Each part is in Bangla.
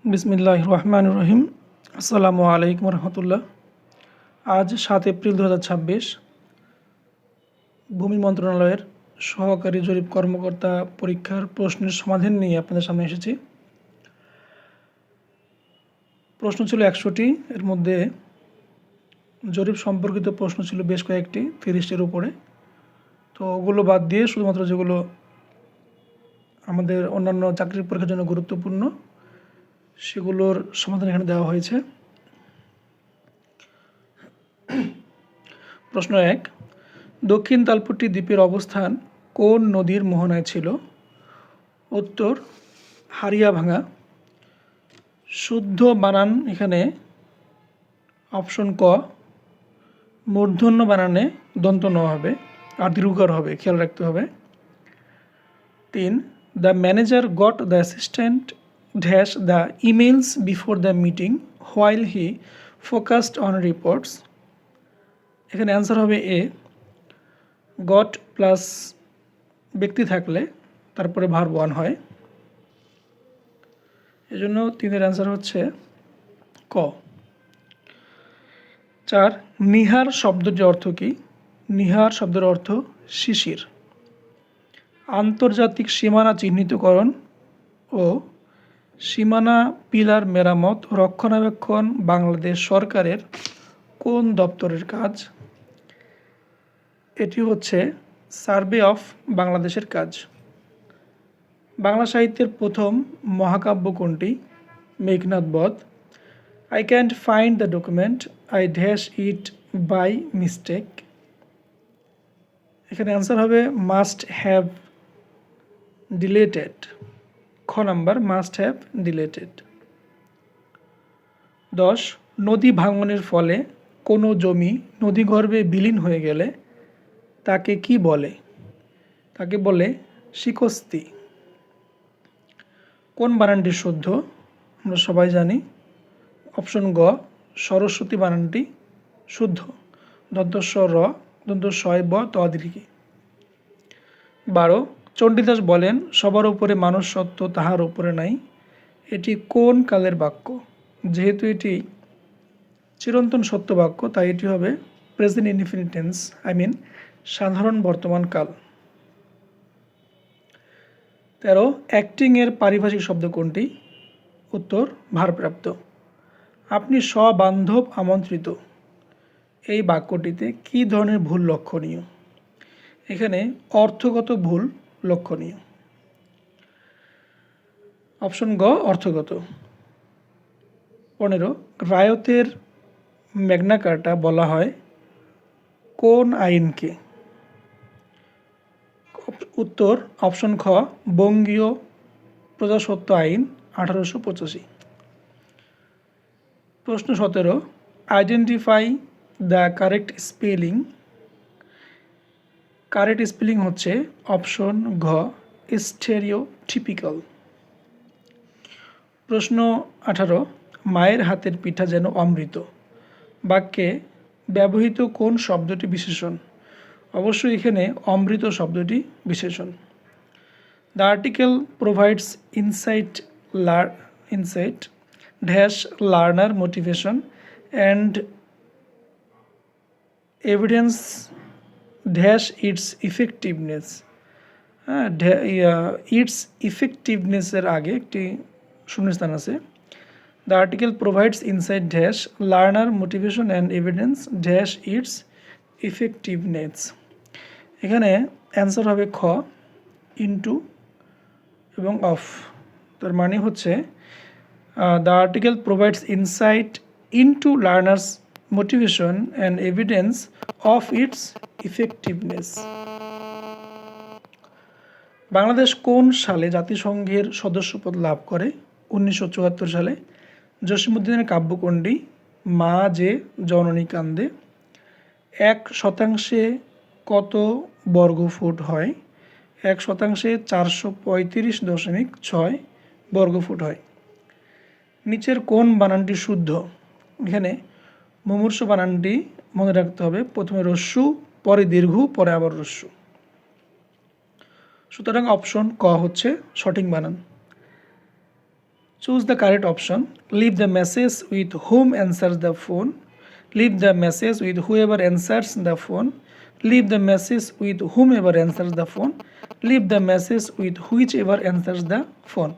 বিসমিল্লাহির রহমানির রহিম। আসসালামু আলাইকুম রহমতুল্লাহ। আজ 7 এপ্রিল 2026 ভূমি মন্ত্রণালয়ের সহকারী জরিপ কর্মকর্তা পরীক্ষার প্রশ্নের সমাধান নিয়ে আপনাদের সামনে এসেছি। প্রশ্ন ছিল 100টি, এর মধ্যে জরিপ সম্পর্কিত প্রশ্ন ছিল বেশ কয়েকটি, 30টির উপরে। তো ওগুলো বাদ দিয়ে শুধুমাত্র যেগুলো আমাদের অন্যান্য চাকরির পরীক্ষার জন্য গুরুত্বপূর্ণ সেগুলোর সমাধান এখানে দেওয়া হয়েছে। প্রশ্ন 1, দক্ষিণ তালপট্টি দ্বীপের অবস্থান কোন নদীর মোহনায় ছিল? উত্তর, হারিয়াভাঙা। শুদ্ধ বানান এখানে অপশন ক, মূর্ধন্য বানানে দন্ত ন হবে আর দীর্ঘকার হবে, খেয়াল রাখতে হবে। 3, the manager got the assistant dash the emails before the meeting while he focused on reports. এখানে অ্যান্সার হবে এ, গট প্লাস ব্যক্তি থাকলে তারপরে ভার্ব ওয়ান হয়, এজন্য 3-এর অ্যান্সার হচ্ছে ক। 4, নিহার শব্দটির অর্থ কী? নিহার শব্দের অর্থ শিশির। আন্তর্জাতিক সীমানা চিহ্নিতকরণ ও সীমানা পিলার মেরামত ও রক্ষণাবেক্ষণ বাংলাদেশ সরকারের কোন দপ্তরের কাজ? এটি হচ্ছে সার্ভে অফ বাংলাদেশের কাজ। বাংলা সাহিত্যের প্রথম মহাকাব্য কোনটি? মেঘনাদ বধ। I can't find the document, I dash it by mistake. এখানে অ্যান্সার হবে মাস্ট হ্যাভ ডিলেটেড, খ নাম্বার, মাস্ট হ্যাভ ডিলেটেড। 10, নদী ভাঙনের ফলে কোনো জমি নদীগর্ভে বিলীন হয়ে গেলে তাকে কি বলে? তাকে বলে শিকস্তি। কোন বানানটি শুদ্ধ? আমরা সবাই জানি, অপশন গ, সরস্বতী বানানটি শুদ্ধ। দন্তস্ব র, দন্তস্বয় ব, ত দীর্ঘী। 12, চণ্ডীদাস বলেন সবার উপরে মানুষ সত্য, তাহার উপরে নাই। এটি কোন কালের বাক্য? যেহেতু এটি চিরন্তন সত্য বাক্য তাই এটি হবে প্রেজেন্ট ইনডিফিনিট টেন্স, সাধারণ বর্তমান কাল। 13, অ্যাক্টিংয়ের পারিভাষিক শব্দ কোনটি? উত্তর, ভারপ্রাপ্ত। আপনি সবান্ধব আমন্ত্রিত, এই বাক্যটিতে কী ধরনের ভুল লক্ষণীয়? এখানে অর্থগত ভুল লক্ষণীয়। অপশন গ, অর্থগত। 15, রায়তের ম্যাগনা কার্টা বলা হয় কোন আইনকে? উত্তর, অপশন খ, বঙ্গীয় প্রজাস্বত্ব আইন 1885। প্রশ্ন 17, identify the correct spelling. Correct spelling হচ্ছে অপশন ঘ, স্টেরিওটিপিক্যাল। প্রশ্ন 18, মায়ের হাতের পিঠা যেন অমৃত বাক্যে ব্যবহৃত কোন শব্দটি বিশেষণ? অবশ্যই এখানে অমৃত শব্দটি বিশেষণ। The article provides insight dash learner motivation and evidence dash its effectiveness. Its ইফেক্টিভনেসের আগে একটি শূন্যস্থান আছে। The article provides insight dash learner motivation and evidence dash its effectiveness. এখানে অ্যান্সার হবে খ, ইনটু এবং অফ। তার মানে হচ্ছে the article provides insight into learners motivation and evidence of its effectiveness. Bangladesh কোন সালে জাতিসংঘের সদস্যপদ লাভ করে? 1974 সালে। জসীমউদ্দিনের কাব্যকণ্ডী মা যে জননী কান্দে 1% কত বর্গফুট হয়? 1% 435.6 বর্গফুট হয়। নিচের কোন বানানটি শুদ্ধ? এখানে মুমূর্ষু বানানটি মনে রাখতে হবে, প্রথমে রস্যু, পরে দীর্ঘ, পরে আবার রস্যু। সুতরাং অপশন ক হচ্ছে সঠিক বানান। Choose the correct option. Leave the message with whom answers the phone, leave the message with whoever answers the phone, leave the message with whomever answers the phone, leave the message with whichever answers the phone.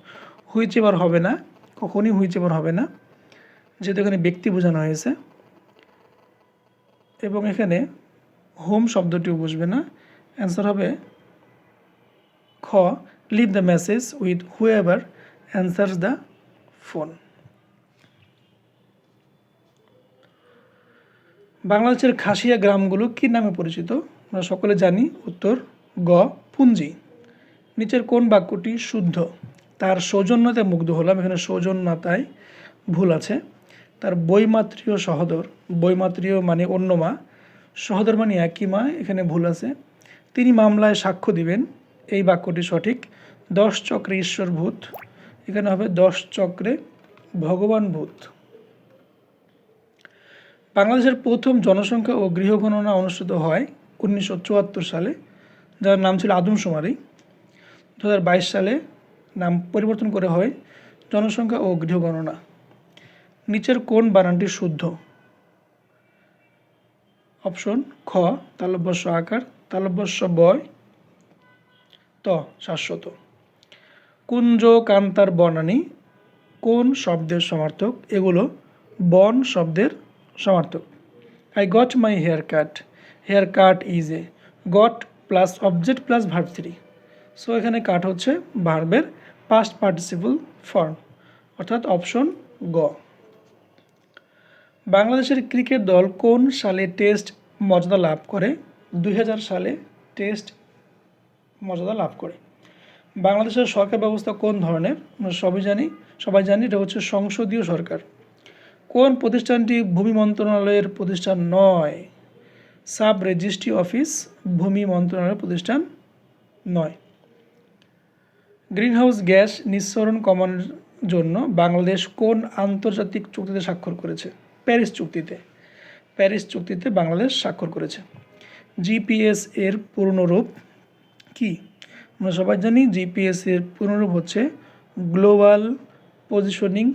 Whichever হবে না, কখনই হুইচ এভার হবে না, যেহেতু এখানে ব্যক্তি বোঝানো হয়েছে, এবং এখানে হোম শব্দটিও বুঝবে না। অ্যান্সার হবে খ, leave the message with whoever answers the phone. বাংলাদেশের খাসিয়া গ্রামগুলো কী নামে পরিচিত? আমরা সকলে জানি। উত্তর গ, পুঞ্জি। নিচের কোন বাক্যটি শুদ্ধ? তার সৌজন্যতায় মুগ্ধ হলাম, এখানে সৌজন্যতায় ভুল আছে। তার বৈমাত্রীয় সহোদর, বৈমাত্রীয় মানে অন্য মা, সহোদর মানে একই মা, এখানে ভুল আছে। তিনি মামলায় সাক্ষ্য দিবেন, এই বাক্যটি সঠিক। 10 চক্রে ঈশ্বর ভূত, এখানে হবে 10 চক্রে ভগবান ভূত। বাংলাদেশের প্রথম জনসংখ্যা ও গৃহগণনা অনুষ্ঠিত হয় 1974 সালে, যার নাম ছিল আদমশুমারি। 2022 সালে নাম পরিবর্তন করে হয় জনসংখ্যা ও গৃহগণনা। নিচের কোন বানানটি শুদ্ধ? অপশন খ, তালব্যস্য আকার, তালব্যস্য বয়, ত শাশ্বত। কুঞ্জ কান্তার বনানী কোন শব্দের সমার্থক? এগুলো বন শব্দের সমার্থক। I got my hair cut, hair cut is a, got plus object plus verb 3। So এখানে কাট হচ্ছে ভার্বের পাস্ট পার্টিসিপল ফর্ম, অর্থাৎ অপশন গ। বাংলাদেশের ক্রিকেট দল কোন সালে টেস্ট মর্যাদা লাভ করে? 2000 সালে টেস্ট মর্যাদা লাভ করে। বাংলাদেশের সরকার ব্যবস্থা কোন ধরনের? আমরা সবাই জানি এটা হচ্ছে সংসদীয় সরকার। কোন প্রতিষ্ঠানটি ভূমি মন্ত্রণালয়ের প্রতিষ্ঠান নয়? সাব রেজিস্ট্রি অফিস ভূমি মন্ত্রণালয়ের প্রতিষ্ঠান নয়। গ্রিনহাউস গ্যাস নিঃসরণ কমানোর জন্য বাংলাদেশ কোন আন্তর্জাতিক চুক্তিতে স্বাক্ষর করেছে? প্যারিস চুক্তিতে। প্যারিস চুক্তিতে বাংলাদেশ স্বাক্ষর করেছে। জিপিএস এর পূর্ণরূপ কি? আমরা সবাই জানি জিপিএস এর পূর্ণরূপ হচ্ছে গ্লোবাল পজিশনিং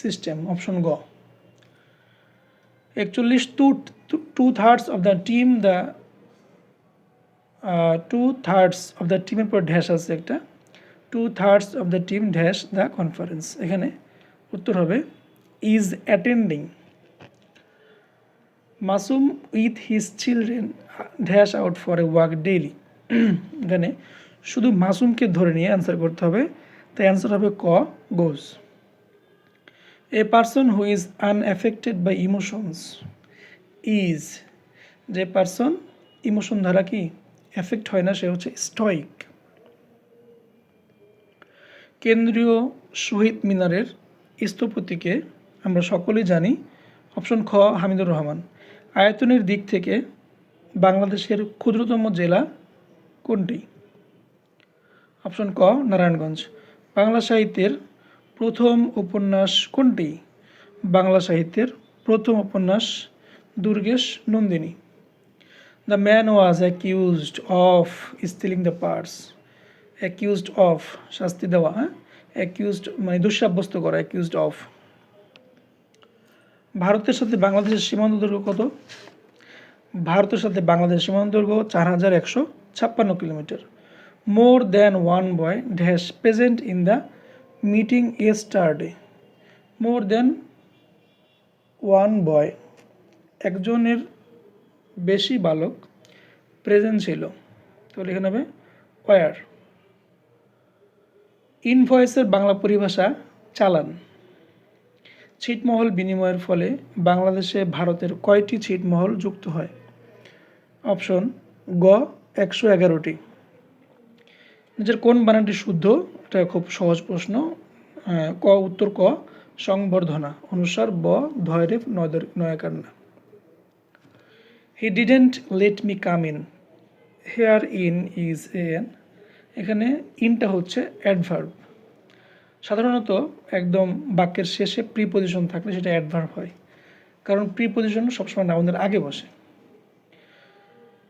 সিস্টেম, অপশন গ। 41 2/3 of the team, the 2/3 of the টিমের পর ড্যাশ আছে একটা, 2/3 of the team dash the conference, এখানে উত্তর হবে is attending. Masum with his children dash out for a walk daily, এখানে শুধু মাসুমকে ধরে নিয়ে অ্যান্সার করতে হবে, তাই অ্যান্সার হবে ক, goes. A person who is unaffected by emotions is, যে পারসন ইমোশন দ্বারা কি এফেক্ট হয় না সে হচ্ছে স্টয়িক। কেন্দ্রীয় শহীদ মিনারের স্থপতিকে আমরা সকলেই জানি, অপশন খ, হামিদুর রহমান। আয়তনের দিক থেকে বাংলাদেশের ক্ষুদ্রতম জেলা কোনটি? অপশন ক, নারায়ণগঞ্জ। বাংলা সাহিত্যের প্রথম উপন্যাস কোনটি? বাংলা সাহিত্যের প্রথম উপন্যাস Durgeshnandini. The man was accused of stealing the purse, accused of শাস্তি দেওয়া, হ্যাঁ, অ্যাকিউজড মানে দুঃসাব্যস্ত করা, অ্যাকিউজড অফ। ভারতের সাথে বাংলাদেশের সীমান্ত দৈর্ঘ্য কত? ভারতের সাথে বাংলাদেশের সীমান্ত দৈর্ঘ্য 4156 kilometre. More than one boy dash present in the meeting yesterday, more than one boy একজনের বেশি বালক প্রেজেন্ট ছিল, তাহলে এখানে হবে ওয়ার। ইনভয়েসের বাংলা পরিভাষা চালান। ছিটমহল বিনিময়ের ফলে বাংলাদেশে ভারতের কয়টি ছিটমহল যুক্ত হয়? অপশন গ, 111টি। নিজের কোন বানানটি শুদ্ধ? এটা খুব সহজ প্রশ্ন। ক, উত্তর ক, সংবর্ধনা, অনুসার ব, ধয়রেফ নয়াকার না। He didn't let me come in, here in is an, এখানে ইনটা হচ্ছে অ্যাডভার্ব। সাধারণত একদম বাক্যের শেষে প্রিপোজিশন থাকলে সেটা অ্যাডভার্ব হয়, কারণ প্রিপোজিশন সবসময় নাউনের আগে বসে।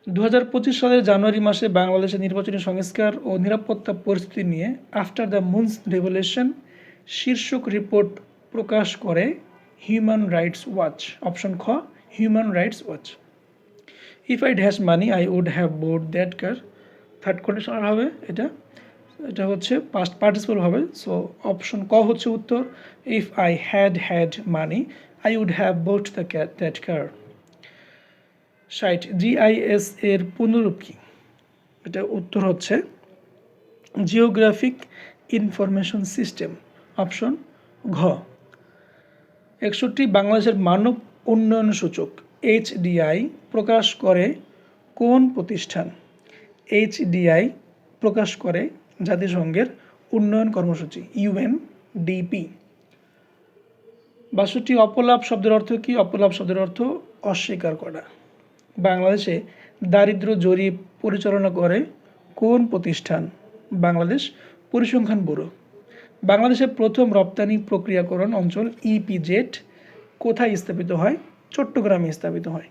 2025 সালের জানুয়ারি মাসে বাংলাদেশের নির্বাচনী সংস্কার ও নিরাপত্তা পরিস্থিতি নিয়ে আফটার দ্য মুনস রেভলিউশন শীর্ষক রিপোর্ট প্রকাশ করে হিউম্যান রাইটস ওয়াচ? অপশন খ Human Rights Watch. If I has money I would have bought that car, third conditional হবে এটা, এটা হচ্ছে পাস্ট পার্টিসিপল হবে। সো অপশন ক হচ্ছে উত্তর। If I had money I would have bought that car. 60 GIS এর পুনরূপ কি? এটা উত্তর হচ্ছে জিওগ্রাফিক ইনফরমেশন সিস্টেম, অপশন ঘ। 61 বাংলাদেশের মানব উন্নয়ন সূচক HDI প্রকাশ করে কোন প্রতিষ্ঠান? HDI প্রকাশ করে জাতিসংঘের উন্নয়ন কর্মসূচি UNDP। 62 অপলাপ শব্দের অর্থ কি? অপলাপ শব্দের অর্থ অস্বীকার করা। বাংলাদেশে দারিদ্র জরিপ পরিচালনা করে কোন প্রতিষ্ঠান? বাংলাদেশ পরিসংখ্যান ব্যুরো। বাংলাদেশের প্রথম রপ্তানি প্রক্রিয়াকরণ অঞ্চল EPZ কোথায় স্থাপিত হয়? চট্টগ্রামে স্থাপিত হয়।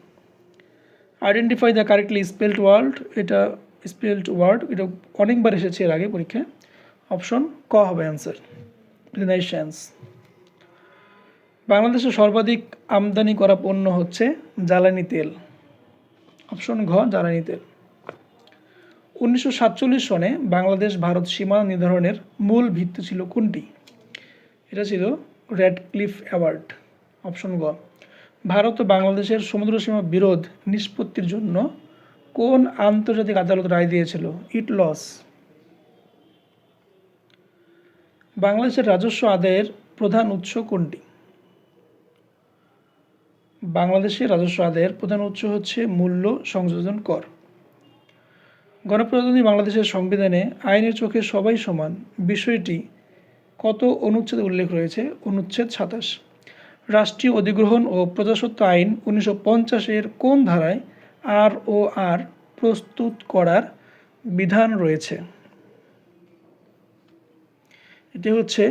Identify the correctly spelled word, এটা স্পেলড ওয়ার্ড, এটা অনেকবার এসেছে এর আগে পরীক্ষায়। অপশন ক হবে অ্যান্সার, রিনাইসেন্স। বাংলাদেশে সর্বাধিক আমদানি করা পণ্য হচ্ছে জ্বালানি তেল, অপশন ঘ জ্বালানি তেল। 1947 সনে বাংলাদেশ ভারত সীমানা নির্ধারণের মূল ভিত্তি ছিল কোনটি? এটা ছিল র্যাডক্লিফ অ্যাওয়ার্ড, অপশন গ। ভারত ও বাংলাদেশের সমুদ্র সীমা বিরোধ নিষ্পত্তির জন্য কোন আন্তর্জাতিক আদালত রায় দিয়েছিল? ইটলস। বাংলাদেশের রাজস্ব আদায়ের প্রধান উৎস কোনটি? বাংলাদেশের রাজস্ব আদায়ের প্রধান উৎস হচ্ছে মূল্য সংযোজন কর। গণপ্রজাতন্ত্রী বাংলাদেশের সংবিধানে আইনের চোখে সবাই সমান বিষয়টি কত অনুচ্ছেদে উল্লেখ রয়েছে? অনুচ্ছেদ 27। রাষ্ট্রীয় অধিগ্রহণ ও প্রজাস্বত্ব আইন 1950-এর কোন ধারায় ROR প্রস্তুত করার বিধান রয়েছে? এটি হচ্ছে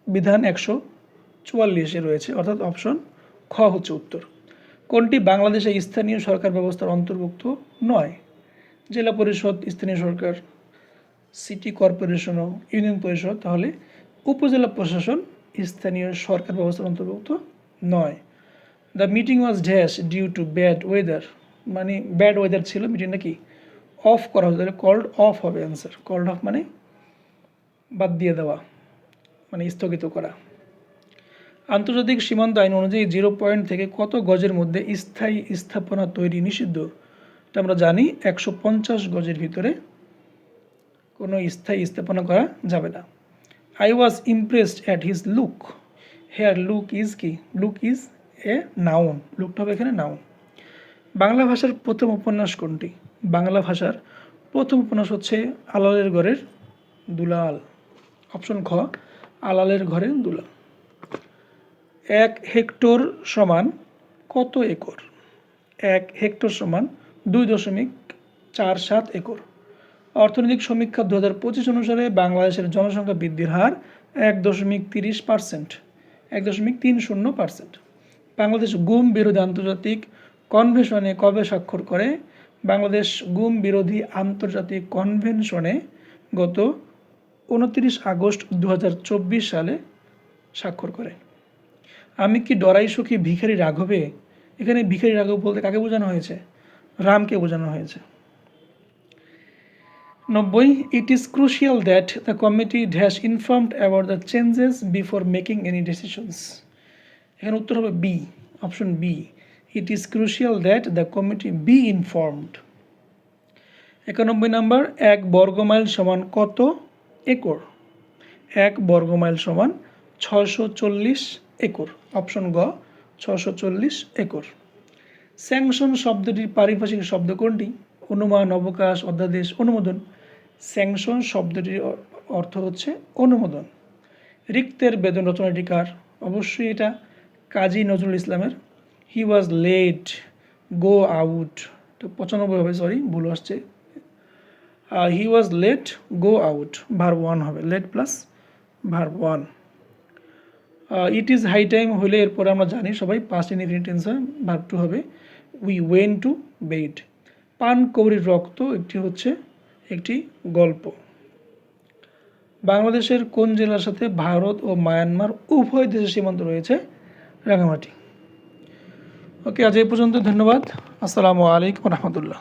বিধান 144-এ রয়েছে, অর্থাৎ অপশন খ হচ্ছে উত্তর। কোনটি বাংলাদেশে স্থানীয় সরকার ব্যবস্থার অন্তর্ভুক্ত নয়? জেলা পরিষদ স্থানীয় সরকার, সিটি কর্পোরেশন ও ইউনিয়ন পরিষদ। তাহলে উপজেলা প্রশাসন স্থানীয় সরকার ব্যবস্থার অন্তর্ভুক্ত নয়। The meeting was dash due to bad weather, মানে ব্যাড ওয়েদার ছিল, মিটিংটা কি অফ করা হতো, তাহলে কল্ড অফ হবে অ্যান্সার। কল্ড অফ মানে বাদ দিয়ে দেওয়া, মানে স্থগিত করা। আন্তর্জাতিক সীমান্ত আইন অনুযায়ী 0 পয়েন্ট থেকে কত গজের মধ্যে স্থায়ী স্থাপনা তৈরি নিষিদ্ধ? এটা আমরা জানি 150 গজের ভিতরে কোনো স্থায়ী স্থাপনা করা যাবে না। I was impressed at his look, here look is কি? লুক ইজ এ নাউন, লুকটা হবে এখানে নাউন। বাংলা ভাষার প্রথম উপন্যাস কোনটি? বাংলা ভাষার প্রথম উপন্যাস হচ্ছে আলালের ঘরের দুলাল, অপশন খ আলালের ঘরের দুলাল। 1 হেক্টর সমান কত একর? 1 হেক্টর সমান 2.47 একর। অর্থনৈতিক সমীক্ষা 2025 অনুসারে বাংলাদেশের জনসংখ্যা বৃদ্ধির হার 1.30%, 1.30%। বাংলাদেশ গুম বিরোধী আন্তর্জাতিক কনভেনশনে কবে স্বাক্ষর করে? বাংলাদেশ গুম বিরোধী আন্তর্জাতিক কনভেনশনে গত 29 আগস্ট 2024 সালে স্বাক্ষর করে। আমি কি ডরাই সখী ভিখারি রাঘবে, এখানে ভিখারি রাঘব বলতে কাকে বোঝানো হয়েছে? রামকে বোঝানো হয়েছে। 90 it is crucial that the committee dash informed about the changes before making any decisions. এখানে উত্তর হবে B, option B. It is crucial that the committee be informed. 91 number, 1 বর্গমাইল সমান কত একর? 1 বর্গমাইল সমান 640 একর, অপশন গ 640 একর। স্যাংশন শব্দটির পারিভাষিক শব্দ কোনটি? অনুমান, অবকাশ, অধ্যাদেশ, অনুমোদন। স্যাংশন শব্দটির অর্থ হচ্ছে অনুমোদন। রিক্তের বেদন রচনাটি কার? অবশ্যই এটা কাজী নজরুল ইসলামের। হি ওয়াজ লেট গো আউট, 95 হবে, সরি ভুল আসছে। He was let go out, verb 1 হবে, let plus verb 1। It is high time হলে এরপরে আমরা জানি সবাই পাস্ট ইনডিফিনিট টেন্স হয়, ভার্ব 2 হবে, উই ওয়েন্ট টু বেড। পান কৌড়ির রক্ত একটি হচ্ছে একটি গল্প। বাংলাদেশের কোন জেলার সাথে ভারত ও মায়ানমার উভয় দেশের সীমান্ত রয়েছে? রাঙামাটি। ওকে, আজ এই পর্যন্ত। ধন্যবাদ। আসসালামু আলাইকুম রহমতুল্লাহ।